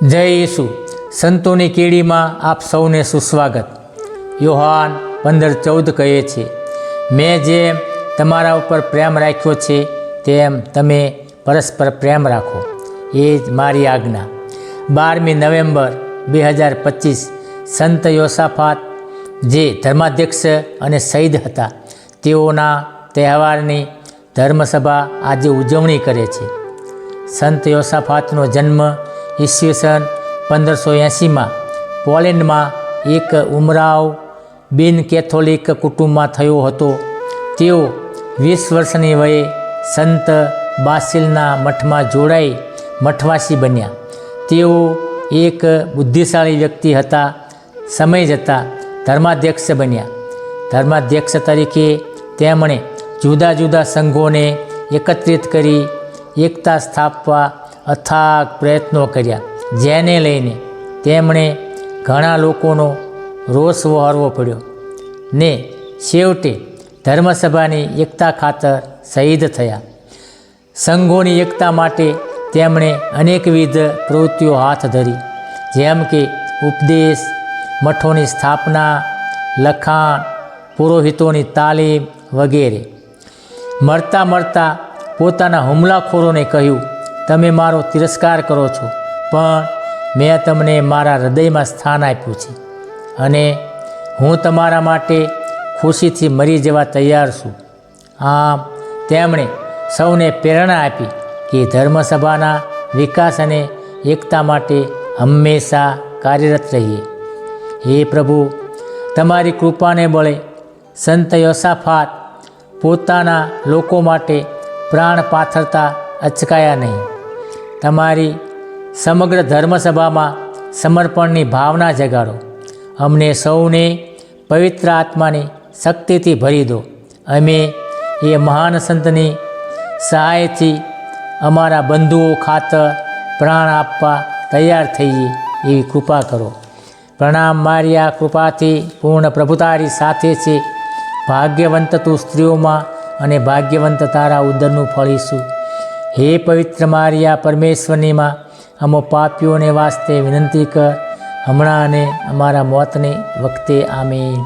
જય ઈસુ સંતોની કેડીમાં આપ સૌને સુસ્વાગત। યોહાન 15:14 કહે છે, મેં જેમ તમારા ઉપર પ્રેમ રાખ્યો છે તેમ તમે પરસ્પર પ્રેમ રાખો, એ જ મારી આજ્ઞા। 12મી નવેમ્બર 2025 સંત યોસાફાત જે ધર્માધ્યક્ષ અને શહીદ હતા તેઓના તહેવારની ધર્મસભા આજે ઉજવણી કરે છે। સંત યોસાફાતનો જન્મ ઈસવીસન 1580માં પોલેન્ડમાં એક ઉમરાવ બિન કેથોલિક કુટુંબમાં થયો હતો। તેઓ 20 વર્ષની વયે સંત બાસિલના મઠમાં જોડાઈ મઠવાસી બન્યા। તેઓ એક બુદ્ધિશાળી વ્યક્તિ હતા। સમય જતાં ધર્માધ્યક્ષ બન્યા। ધર્માધ્યક્ષ તરીકે તેમણે જુદા જુદા સંઘોને એકત્રિત કરી એકતા સ્થાપવા અથાગ પ્રયત્નો કર્યા, જેને લઈને તેમણે ઘણા લોકોનો રોષ વહોરવો પડ્યો ને છેવટે ધર્મસભાની એકતા ખાતર શહીદ થયા। સંઘોની એકતા માટે તેમણે અનેકવિધ પ્રવૃત્તિઓ હાથ ધરી, જેમ કે ઉપદેશ, મઠોની સ્થાપના, લખાણ, પુરોહિતોની તાલીમ વગેરે। મળતા મળતા પોતાના હુમલાખોરોને કહ્યું, તમે મારો તિરસ્કાર કરો છો, પણ મેં તમને મારા હૃદયમાં સ્થાન આપ્યું છે અને હું તમારા માટે ખુશીથી મરી જવા તૈયાર છું। આમ તેમણે સૌને પ્રેરણા આપી કે ધર્મસભાના વિકાસ અને એકતા માટે હંમેશા કાર્યરત રહીએ। હે પ્રભુ, તમારી કૃપાને બળે સંત યોસાફાત પોતાના લોકો માટે પ્રાણ પાથરતા અચકાયા નહીં। તમારી સમગ્ર ધર્મસભામાં સમર્પણની ભાવના જગાડો। અમને સૌને પવિત્ર આત્માની શક્તિથી ભરી દો। અમે એ મહાન સંતની સહાયથી અમારા બંધુઓ ખાતર પ્રાણ આપવા તૈયાર થઈએ એવી કૃપા કરો। પ્રણામ મારી આ કૃપાથી પૂર્ણ પ્રભુ તારી સાથે છે। ભાગ્યવંત તું સ્ત્રીઓમાં અને ભાગ્યવંત તારા ઉદરનું ફળ ઈસુ। હે પવિત્ર મારિયા, પરમેશ્વરની માં, અમો પાપીઓને વાસ્તે વિનંતી કર, હમણાં અને અમારા મોતની વખતે આમીન।